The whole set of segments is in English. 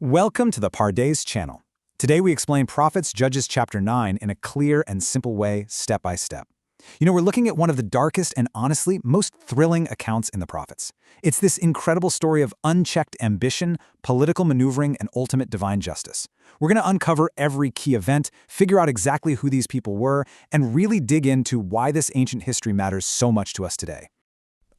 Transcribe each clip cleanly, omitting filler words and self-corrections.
Welcome to the Pardes channel. Today we explain Prophets Judges chapter 9 in a clear and simple way, step by step. We're looking at one of the darkest and honestly most thrilling accounts in the prophets. It's this incredible story of unchecked ambition, political maneuvering, and ultimate divine justice. We're going to uncover every key event, figure out exactly who these people were, and really dig into why this ancient history matters so much to us today.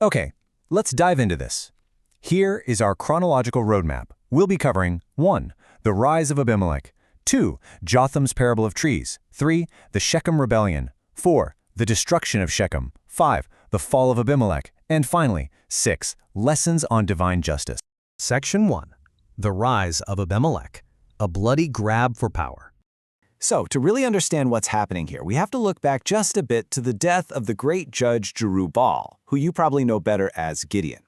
Okay, let's dive into this. Here is our chronological roadmap. We'll be covering 1. The rise of Abimelech, 2. Jotham's Parable of Trees, 3. The Shechem Rebellion, 4. The destruction of Shechem, 5. The fall of Abimelech, and finally, 6. Lessons on divine justice. Section 1. The rise of Abimelech, a bloody grab for power. So, to really understand what's happening here, we have to look back just a bit to the death of the great judge Jerubbaal, who you probably know better as Gideon.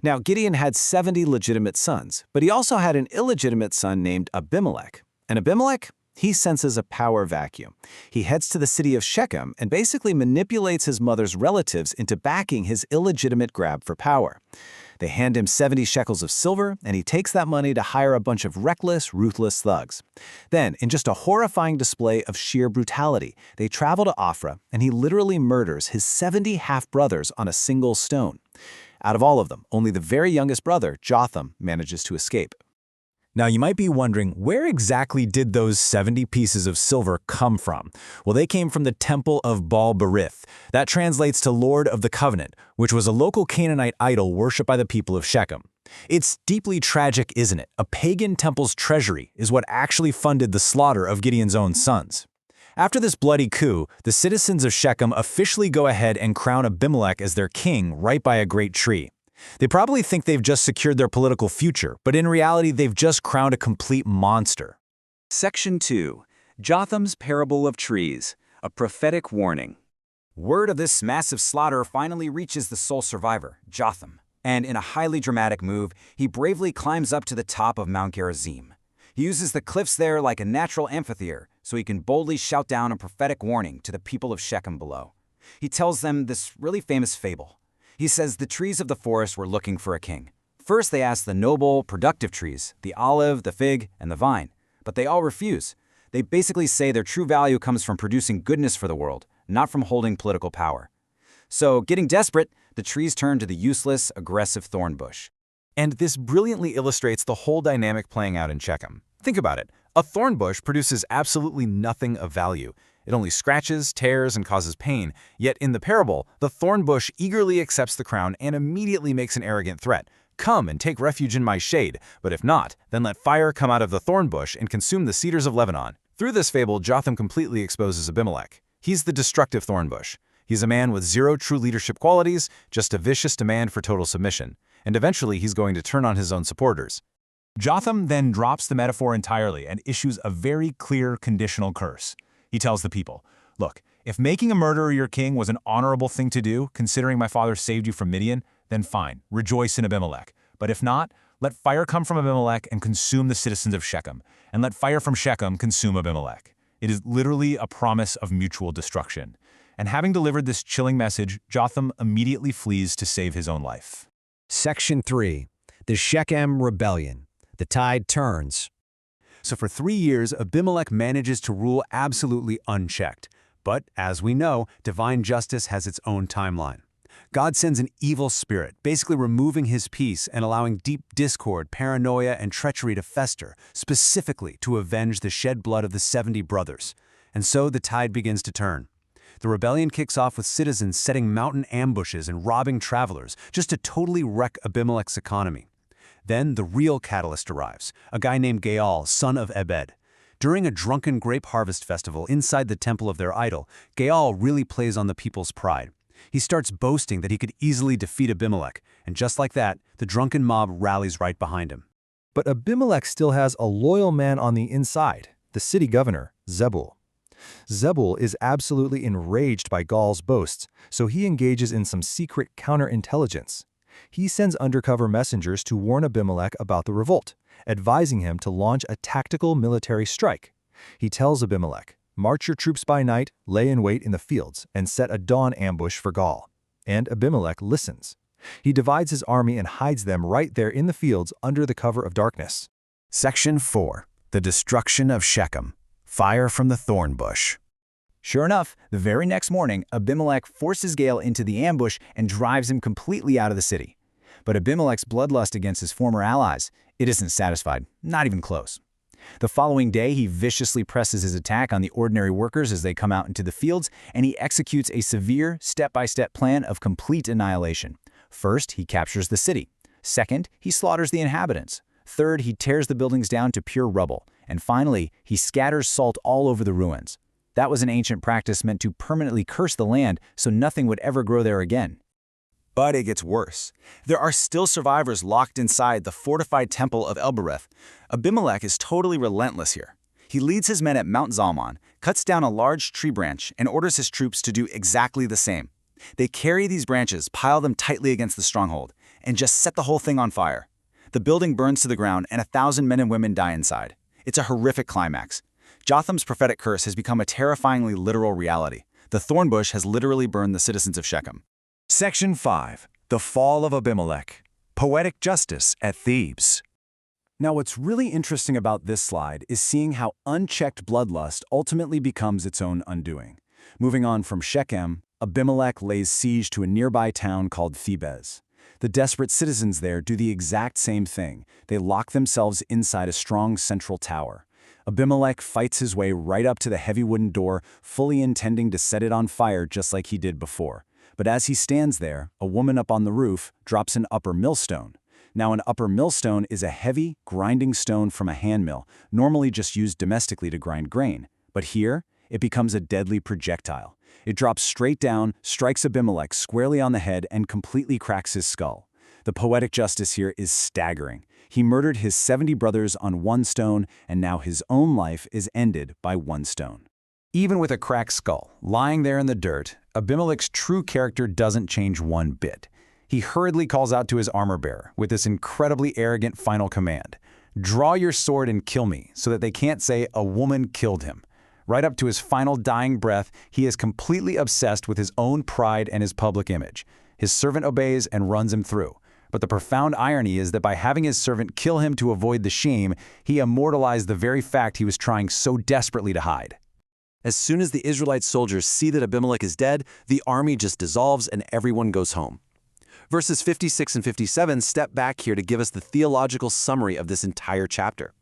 Now, Gideon had 70 legitimate sons, but he also had an illegitimate son named Abimelech. And Abimelech, he senses a power vacuum. He heads to the city of Shechem and basically manipulates his mother's relatives into backing his illegitimate grab for power. They hand him 70 shekels of silver, and he takes that money to hire a bunch of reckless, ruthless thugs. Then, in just a horrifying display of sheer brutality, they travel to Ophrah, and he literally murders his 70 half-brothers on a single stone. Out of all of them, only the very youngest brother, Jotham, manages to escape. Now, you might be wondering, where exactly did those 70 pieces of silver come from? Well, they came from the temple of Baal-Berith. That translates to Lord of the Covenant, which was a local Canaanite idol worshipped by the people of Shechem. It's deeply tragic, isn't it? A pagan temple's treasury is what actually funded the slaughter of Gideon's own sons. After this bloody coup, the citizens of Shechem officially go ahead and crown Abimelech as their king right by a great tree. They probably think they've just secured their political future, but in reality, they've just crowned a complete monster. Section 2. Jotham's Parable of Trees, a prophetic warning. Word of this massive slaughter finally reaches the sole survivor, Jotham, and in a highly dramatic move, he bravely climbs up to the top of Mount Gerizim. He uses the cliffs there like a natural amphitheater, so he can boldly shout down a prophetic warning to the people of Shechem below. He tells them this really famous fable. He says the trees of the forest were looking for a king. First they asked the noble, productive trees, the olive, the fig, and the vine, but they all refuse. They basically say their true value comes from producing goodness for the world, not from holding political power. So, getting desperate, the trees turn to the useless, aggressive thorn bush. And this brilliantly illustrates the whole dynamic playing out in Shechem. Think about it. A thorn bush produces absolutely nothing of value. It only scratches, tears, and causes pain. Yet in the parable, the thorn bush eagerly accepts the crown and immediately makes an arrogant threat. Come and take refuge in my shade, but if not, then let fire come out of the thorn bush and consume the cedars of Lebanon. Through this fable, Jotham completely exposes Abimelech. He's the destructive thorn bush. He's a man with zero true leadership qualities, just a vicious demand for total submission. And eventually he's going to turn on his own supporters. Jotham then drops the metaphor entirely and issues a very clear conditional curse. He tells the people, look, if making a murderer your king was an honorable thing to do, considering my father saved you from Midian, then fine, rejoice in Abimelech. But if not, let fire come from Abimelech and consume the citizens of Shechem, and let fire from Shechem consume Abimelech. It is literally a promise of mutual destruction. And having delivered this chilling message, Jotham immediately flees to save his own life. Section 3. The Shechem Rebellion. The tide turns. So for 3 years, Abimelech manages to rule absolutely unchecked. But as we know, divine justice has its own timeline. God sends an evil spirit, basically removing his peace and allowing deep discord, paranoia, and treachery to fester, specifically to avenge the shed blood of the 70 brothers. And so the tide begins to turn. The rebellion kicks off with citizens setting mountain ambushes and robbing travelers, just to totally wreck Abimelech's economy. Then the real catalyst arrives, a guy named Gaal, son of Ebed. During a drunken grape harvest festival inside the temple of their idol, Gaal really plays on the people's pride. He starts boasting that he could easily defeat Abimelech, and just like that, the drunken mob rallies right behind him. But Abimelech still has a loyal man on the inside, the city governor, Zebul. Zebul is absolutely enraged by Gaal's boasts, so he engages in some secret counterintelligence. He sends undercover messengers to warn Abimelech about the revolt, advising him to launch a tactical military strike. He tells Abimelech, march your troops by night, lay in wait in the fields, and set a dawn ambush for Gaal. And Abimelech listens. He divides his army and hides them right there in the fields under the cover of darkness. Section 4. The Destruction of Shechem. Fire from the Thorn Bush. Sure enough, the very next morning, Abimelech forces Gaal into the ambush and drives him completely out of the city. But Abimelech's bloodlust against his former allies, it isn't satisfied, not even close. The following day, he viciously presses his attack on the ordinary workers as they come out into the fields, and he executes a severe, step-by-step plan of complete annihilation. First, he captures the city. Second, he slaughters the inhabitants. Third, he tears the buildings down to pure rubble. And finally, he scatters salt all over the ruins. That was an ancient practice meant to permanently curse the land so nothing would ever grow there again. But it gets worse. There are still survivors locked inside the fortified temple of Baal-Berith. Abimelech is totally relentless here. He leads his men at Mount Zalmon, cuts down a large tree branch, and orders his troops to do exactly the same. They carry these branches, pile them tightly against the stronghold, and just set the whole thing on fire. The building burns to the ground, and 1,000 men and women die inside. It's a horrific climax. Jotham's prophetic curse has become a terrifyingly literal reality. The thorn bush has literally burned the citizens of Shechem. Section 5. The Fall of Abimelech. Poetic Justice at Thebes. Now, what's really interesting about this slide is seeing how unchecked bloodlust ultimately becomes its own undoing. Moving on from Shechem, Abimelech lays siege to a nearby town called Thebes. The desperate citizens there do the exact same thing. They lock themselves inside a strong central tower. Abimelech fights his way right up to the heavy wooden door, fully intending to set it on fire just like he did before. But as he stands there, a woman up on the roof drops an upper millstone. Now, an upper millstone is a heavy, grinding stone from a hand mill, normally just used domestically to grind grain. But here, it becomes a deadly projectile. It drops straight down, strikes Abimelech squarely on the head, and completely cracks his skull. The poetic justice here is staggering. He murdered his 70 brothers on one stone, and now his own life is ended by one stone. Even with a cracked skull, lying there in the dirt, Abimelech's true character doesn't change one bit. He hurriedly calls out to his armor-bearer with this incredibly arrogant final command: "Draw your sword and kill me," so that they can't say a woman killed him. Right up to his final dying breath, he is completely obsessed with his own pride and his public image. His servant obeys and runs him through. But the profound irony is that by having his servant kill him to avoid the shame, he immortalized the very fact he was trying so desperately to hide. As soon as the Israelite soldiers see that Abimelech is dead, the army just dissolves and everyone goes home. Verses 56 and 57 step back here to give us the theological summary of this entire chapter.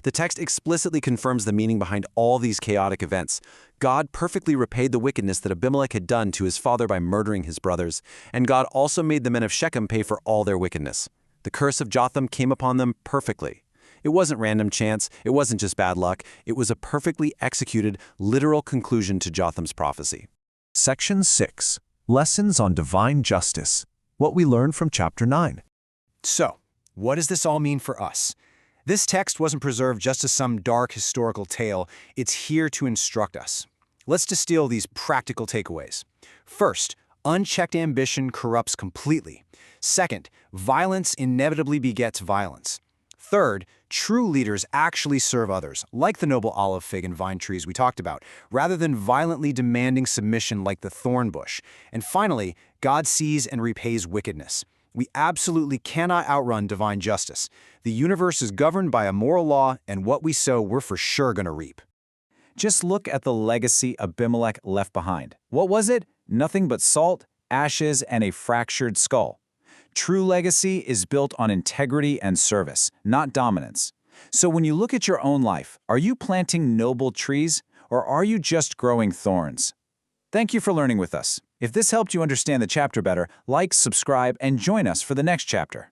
The text explicitly confirms the meaning behind all these chaotic events. God perfectly repaid the wickedness that Abimelech had done to his father by murdering his brothers, and God also made the men of Shechem pay for all their wickedness. The curse of Jotham came upon them perfectly. It wasn't random chance, it wasn't just bad luck, it was a perfectly executed, literal conclusion to Jotham's prophecy. Section 6. Lessons on Divine Justice. What we learn from Chapter 9. So, what does this all mean for us? This text wasn't preserved just as some dark historical tale. It's here to instruct us. Let's distill these practical takeaways. First, unchecked ambition corrupts completely. Second, violence inevitably begets violence. Third, true leaders actually serve others, like the noble olive, fig, and vine trees we talked about, rather than violently demanding submission like the thorn bush. And finally, God sees and repays wickedness. We absolutely cannot outrun divine justice. The universe is governed by a moral law, and what we sow, we're for sure going to reap. Just look at the legacy Abimelech left behind. What was it? Nothing but salt, ashes, and a fractured skull. True legacy is built on integrity and service, not dominance. So when you look at your own life, are you planting noble trees, or are you just growing thorns? Thank you for learning with us. If this helped you understand the chapter better, like, subscribe, and join us for the next chapter.